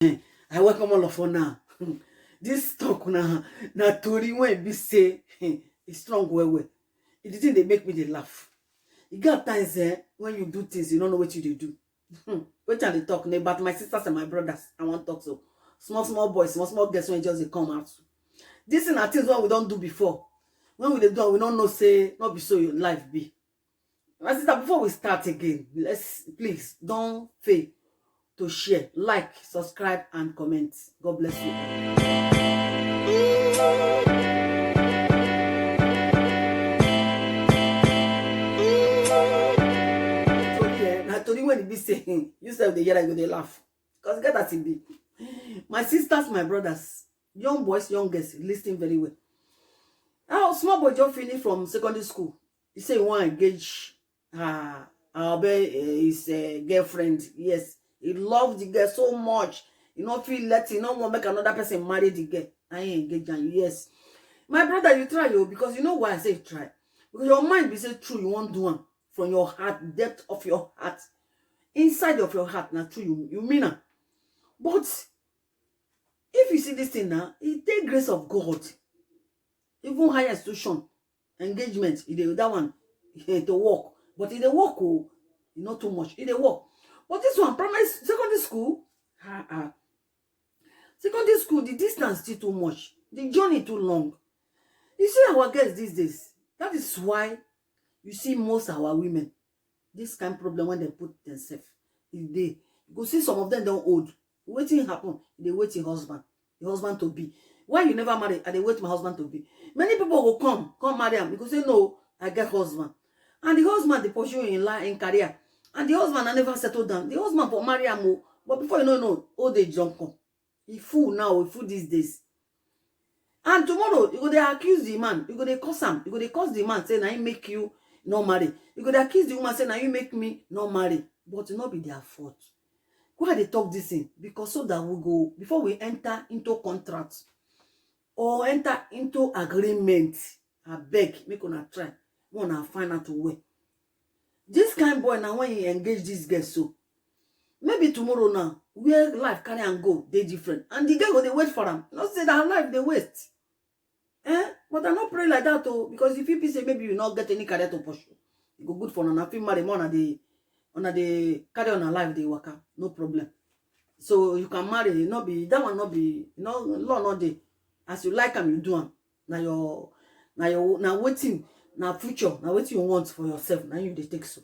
I welcome all of you now. This talk na tori when be say it's strong well. It didn't they make me dey laugh. You got times when you do things you don't know what you dey do. Which are they talk about my sisters and my brothers? I want talk so small boys, small girls when just they come out. This is things what we don't do before. When we dey do, we don't know say not be so your life be. My sister, before we start again, let's please don't fail to share, like, subscribe, and comment. God bless you all. So yeah, now Tony when he be saying, you said the year I go they laugh. Because get that it be. My sisters, my brothers, young boys, young girls, listening very well. Now, small boy just finished from secondary school. He say he want to engage his girlfriend. Yes. He loved the girl so much. You know, feel let you know want make another person marry the girl. I ain't engaged. Yes. My brother, you try you because you know why I say try. Because your mind be say true, you want do one from your heart, depth of your heart, inside of your heart. Now true, you mean it. But if you see this thing now, it take grace of God. Even higher institution, engagement, that one to work. But in the work, oh, not too much. In the work. But this one, primary, secondary school, secondary school, the distance still too much. The journey too long. You see our girls these days. That is why you see most of our women, this kind of problem when they put themselves. If they go see some of them don't old. Waiting happen. They waiting husband. The husband to be. Why you never marry? And they wait my husband to be. Many people will come marry him because they know I get husband. And the husband they pursue in life in career. And the husband I never settled down. The husband for marry him. But before you know, old age jump come. He fool now, he fool these days. And tomorrow, you go to accuse the man. You go to curse him. You go to curse the man, say, now he make you not marry. You go to accuse the woman, say, now you make me not marry. But it not be their fault. Why they talk this thing? Because so that we go, before we enter into contract or enter into agreement, I beg, make una try. Wanna find out a way. This kind of boy now, when he engage this girl, so maybe tomorrow now, where life carry and go, they different. And the girl go they wait for him. Not say that her life they waste. But I not pray like that too. Because if you say maybe you not get any career to pursue, you go good for now. If you marry more on the carry on a life they work out. No problem. So you can marry, not be that one not be law not day. As you like them, you do them. Now waiting, now future, now what you want for yourself. Now you they take so.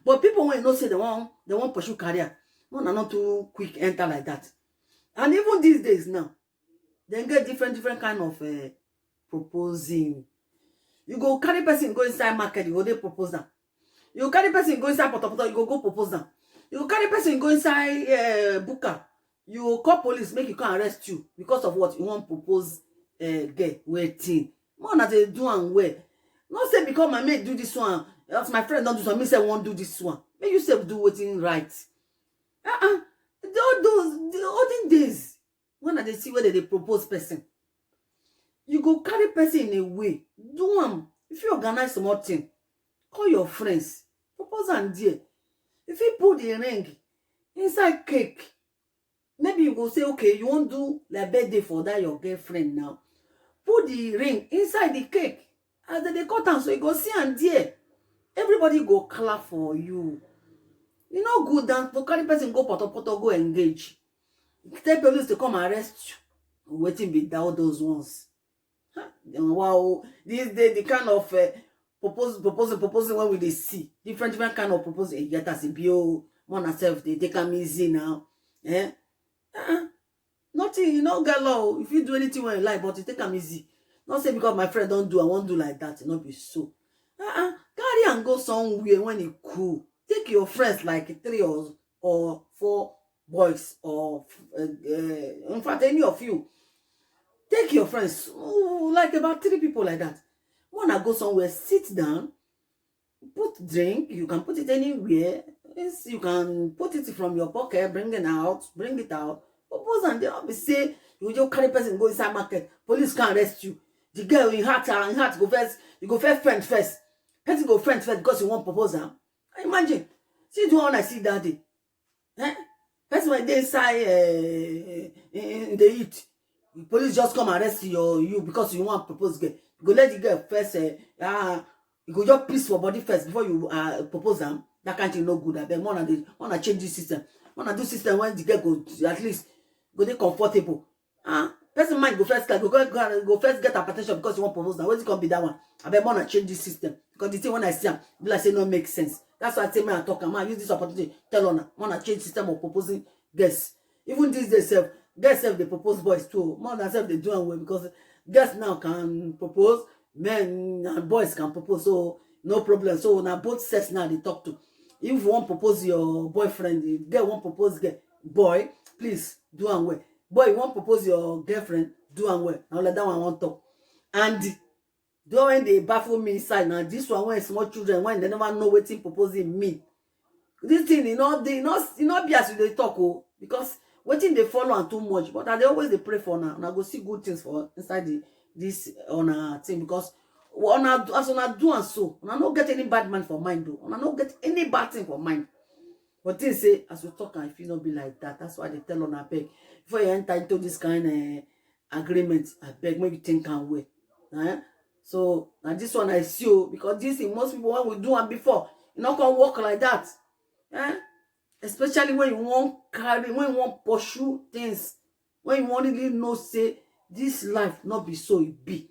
But people when you know say they want pursue career, no, not too quick enter like that. And even these days now, they get different kind of proposing. You go carry person go inside market, you go they propose them. You go carry person go inside poto, you go propose them. You go carry person go inside booker, you call police make you come arrest you because of what you want propose get waiting. More na they do and where. Not say because my mate do this one, else my friend don't do something, me say won't do this one. Make you self do waiting right. The olden days, when they see whether they propose person, you go carry person in a way, do them. If you organize something, call your friends, propose and dear. If you put the ring inside cake, maybe you go say, okay, you won't do like birthday for that your girlfriend now. Put the ring inside the cake. As they cut down, so you go see and dear. Everybody go clap for you. You know good than to carry person go poto go engage. Tell police to come arrest you. Waiting be all those ones. Wow, these days the kind of proposing when we they see different kind of proposing. Get as a bio one herself they take them easy now. Nothing, you know, girl. If you do anything when you like, but you take them easy. Not say because my friend don't do, I won't do like that. It not be so. Carry and go somewhere when it cool. Take your friends like 3 or 4 boys or in fact any of you. Take your friends, like about 3 people like that. Wanna go somewhere, sit down, put drink. You can put it anywhere. You can put it from your pocket, bring it out. Propose and they'll be say you just carry person go inside market. Police can arrest you. The girl in heart go first. You go friend first. Person go friend first because you want proposal. Imagine. See the one I see that day. Person when they inside in the heat, the police just come arrest you because you want to propose girl. You go let the girl first you go just peace for body first before you propose them. That kind of no good. I beg wanna change this system. Wanna do system when the girl go at least go dey comfortable. Person mind go first go first get hypertension because you want propose now. What's it gonna be that one? I beg wanna change this system because the thing when I see am, be like say no make sense. That's why I say me I talk. I use this opportunity tell on wanna change system of proposing girls. Even these days self, girls self they propose boys too. More than self they do well because girls now can propose, men and boys can propose, so no problem. So now both sets now they talk to. If you want propose your boyfriend, if girl want propose girl, boy, please do and well. Boy, you want propose your girlfriend, do and well. Now let that one want talk. And though when they baffle me inside now, this one when small children when they never know what proposing mean. This thing you know be as they talk because waiting they follow on too much, but they always they pray for now. And I go see good things for inside this on a thing because as on a do and so, and I don't get any bad man for mind though, and I don't get any bad thing for mind. But they say as we talk, and if you not be like that, that's why they tell on a beg before you enter into this kind of agreement. I beg maybe think and wait. So now this one I see you because this thing most people when we do and before, you not gonna work like that. Especially when you want carry, when you want pursue things, when you want really know say this life not be so it be.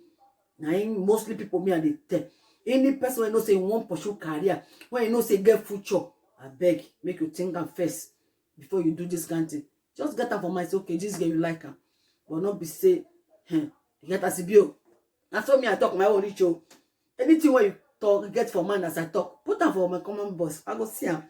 Now mostly people me and they tell any person when you know say you want pursue career, when you know say get future, I beg make you think am first before you do this kind of thing. Just get am for mind say okay this girl you like her, but not be say you get as bio. That's why me I talk my own show. Anything when you talk get for mind as I talk, put am for my common boss. I go see am.